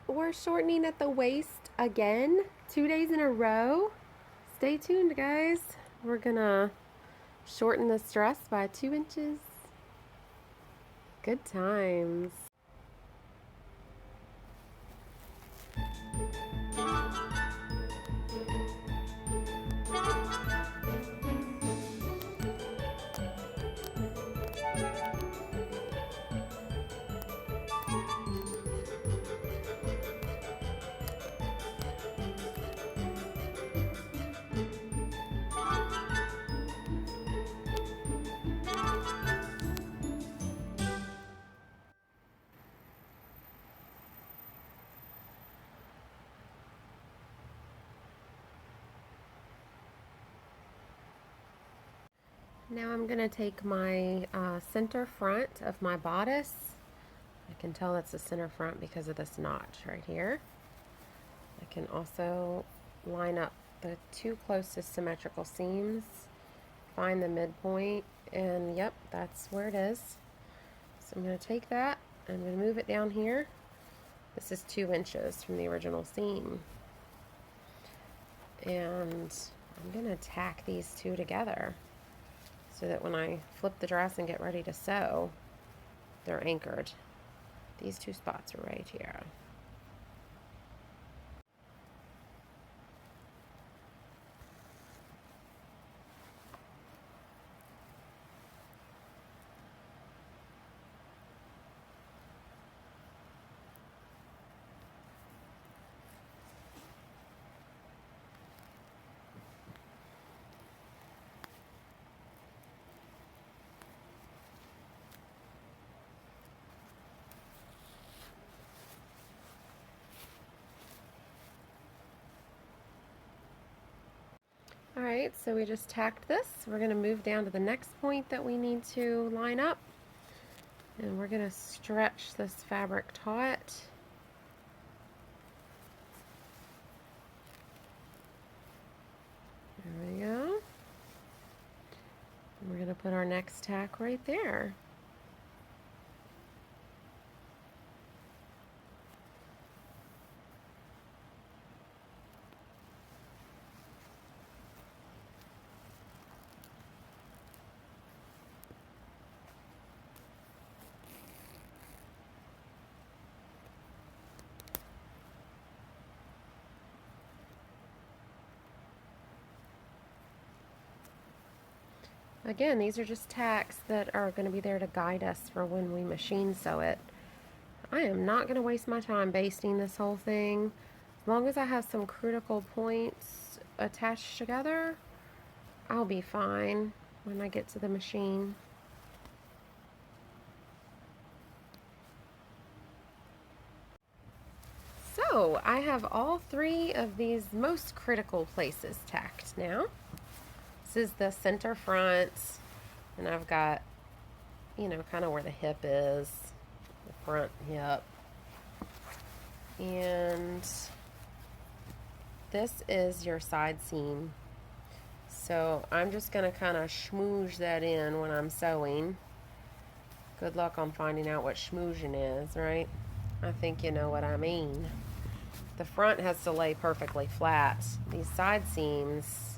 we're shortening at the waist again, 2 days in a row. Stay tuned, guys. We're gonna shorten this dress by 2 inches. Good times. Now I'm going to take my center front of my bodice. I can tell that's the center front because of this notch right here. I can also line up the two closest symmetrical seams, find the midpoint, and yep, that's where it is. So I'm going to take that, I'm going to move it down here. This is 2 inches from the original seam. And I'm going to tack these two together, so that when I flip the dress and get ready to sew, they're anchored. These two spots are right here. Alright, so we just tacked this. We're going to move down to the next point that we need to line up. And we're going to stretch this fabric taut. There we go. And we're going to put our next tack right there. Again, these are just tacks that are going to be there to guide us for when we machine sew it. I am not going to waste my time basting this whole thing. As long as I have some critical points attached together, I'll be fine when I get to the machine. So I have all 3 of these most critical places tacked now. This is the center front, and I've got, you know, kind of where the hip is, the front hip. And this is your side seam. So I'm just going to kind of schmooze that in when I'm sewing. Good luck on finding out what schmoozing is, right? I think you know what I mean. The front has to lay perfectly flat. These side seams,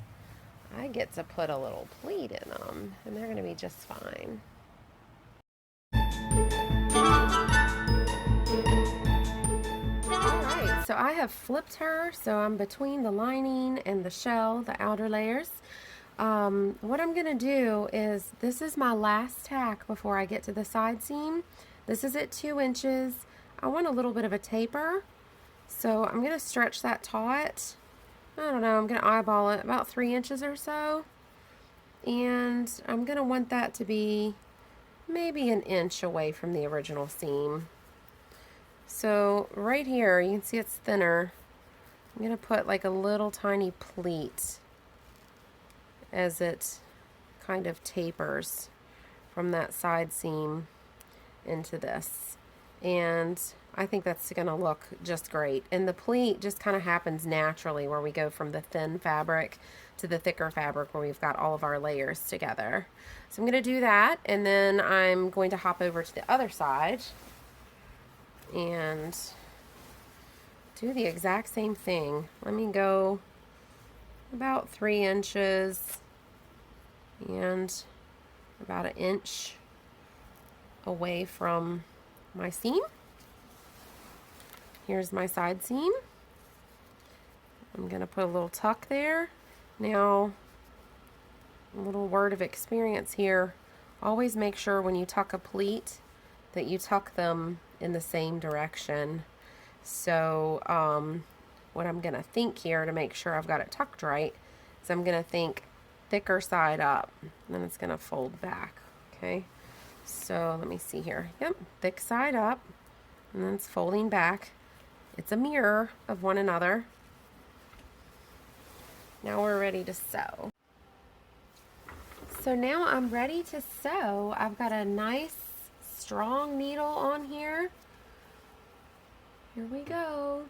I get to put a little pleat in them, and they're going to be just fine. Alright, so I have flipped her, so I'm between the lining and the shell, the outer layers. What I'm going to do is, this is my last tack before I get to the side seam. This is at 2 inches. I want a little bit of a taper, so I'm going to stretch that taut. I don't know, I'm going to eyeball it about 3 inches or so. And I'm going to want that to be maybe an inch away from the original seam. So right here, you can see it's thinner. I'm going to put like a little tiny pleat as it kind of tapers from that side seam into this. And I think that's going to look just great. And the pleat just kind of happens naturally where we go from the thin fabric to the thicker fabric where we've got all of our layers together. So I'm going to do that, and then I'm going to hop over to the other side and do the exact same thing. Let me go about 3 inches and about 1 inch away from my seam. Here's my side seam. I'm going to put a little tuck there. Now, a little word of experience here. Always make sure when you tuck a pleat that you tuck them in the same direction. So what I'm going to think here to make sure I've got it tucked right is I'm going to think thicker side up, and then it's going to fold back. Okay, so let me see here. Yep, thick side up, and then it's folding back. It's a mirror of one another. Now we're ready to sew. So now I'm ready to sew. I've got a nice strong needle on here. Here we go.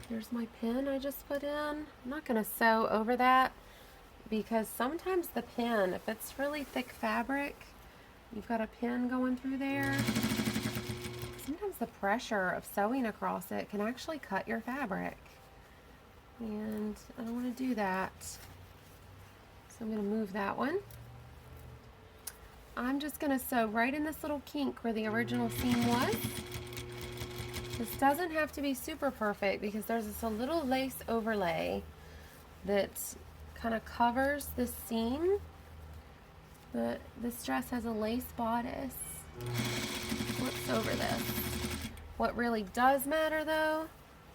Here's my pin I just put in. I'm not going to sew over that because sometimes the pin, if it's really thick fabric, you've got a pin going through there. Sometimes the pressure of sewing across it can actually cut your fabric. And I don't want to do that. So I'm going to move that one. I'm just going to sew right in this little kink where the original seam was. This doesn't have to be super perfect because there's this a little lace overlay that kind of covers this seam. But this dress has a lace bodice. Flips over this. What really does matter though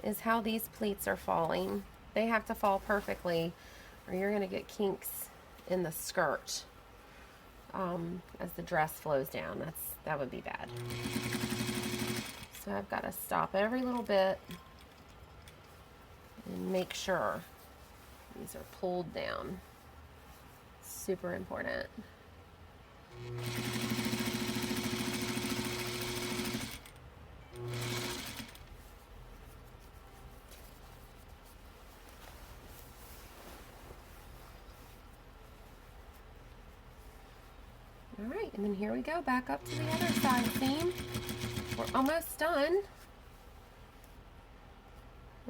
is how these pleats are falling. They have to fall perfectly or you're going to get kinks in the skirt as the dress flows down. That would be bad. So I've got to stop every little bit and make sure these are pulled down. Super important. All right, and then here we go, back up to the other side seam. We're almost done.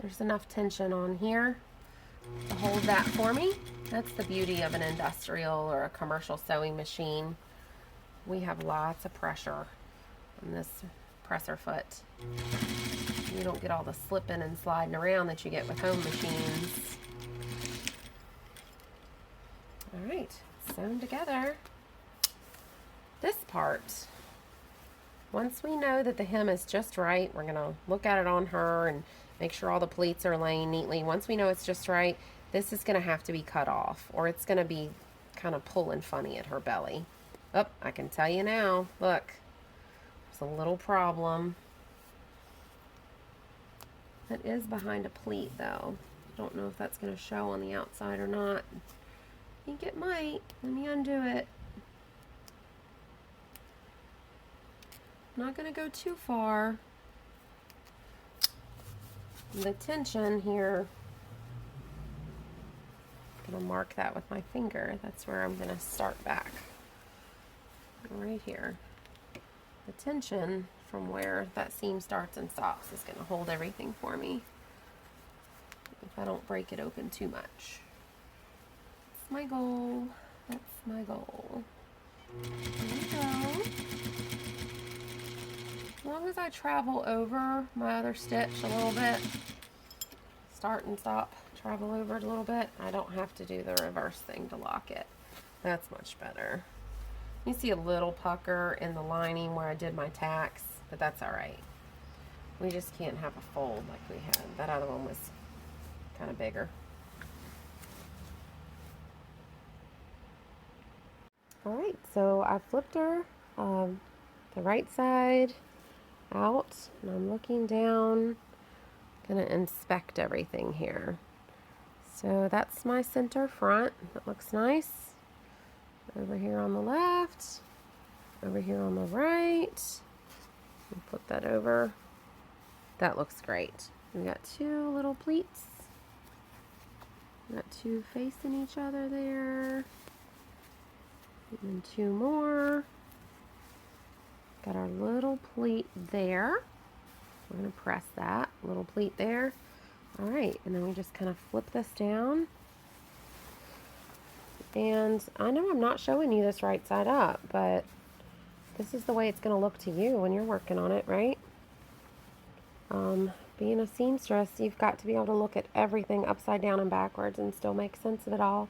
There's enough tension on here to hold that for me. That's the beauty of an industrial or a commercial sewing machine. We have lots of pressure on this presser foot. You don't get all the slipping and sliding around that you get with home machines. All right, sewn together. This part, once we know that the hem is just right, we're going to look at it on her and make sure all the pleats are laying neatly. Once we know it's just right, this is going to have to be cut off or it's going to be kind of pulling funny at her belly. Oh, I can tell you now, look, there's a little problem. That is behind a pleat though. Don't know if that's going to show on the outside or not. I think it might. Let me undo it. I'm not going to go too far. The tension here, I'm going to mark that with my finger. That's where I'm going to start back. Right here. The tension from where that seam starts and stops is going to hold everything for me if I don't break it open too much. That's my goal. That's my goal. There we go. As long as I travel over my other stitch a little bit, start and stop, travel over it a little bit, I don't have to do the reverse thing to lock it. That's much better. You see a little pucker in the lining where I did my tacks, but that's all right. We just can't have a fold like we had. That other one was kind of bigger. All right, so I flipped her the right side out, and I'm looking down, gonna inspect everything here. So that's my center front. That looks nice. Over here on the left, over here on the right. Flip that over. That looks great. We got two little pleats. We got two facing each other there. And then two more. Got our little pleat there. We're going to press that little pleat there. All right, and then we just kind of flip this down. And I know I'm not showing you this right side up, but this is the way it's going to look to you when you're working on it, right? Being a seamstress, you've got to be able to look at everything upside down and backwards and still make sense of it all.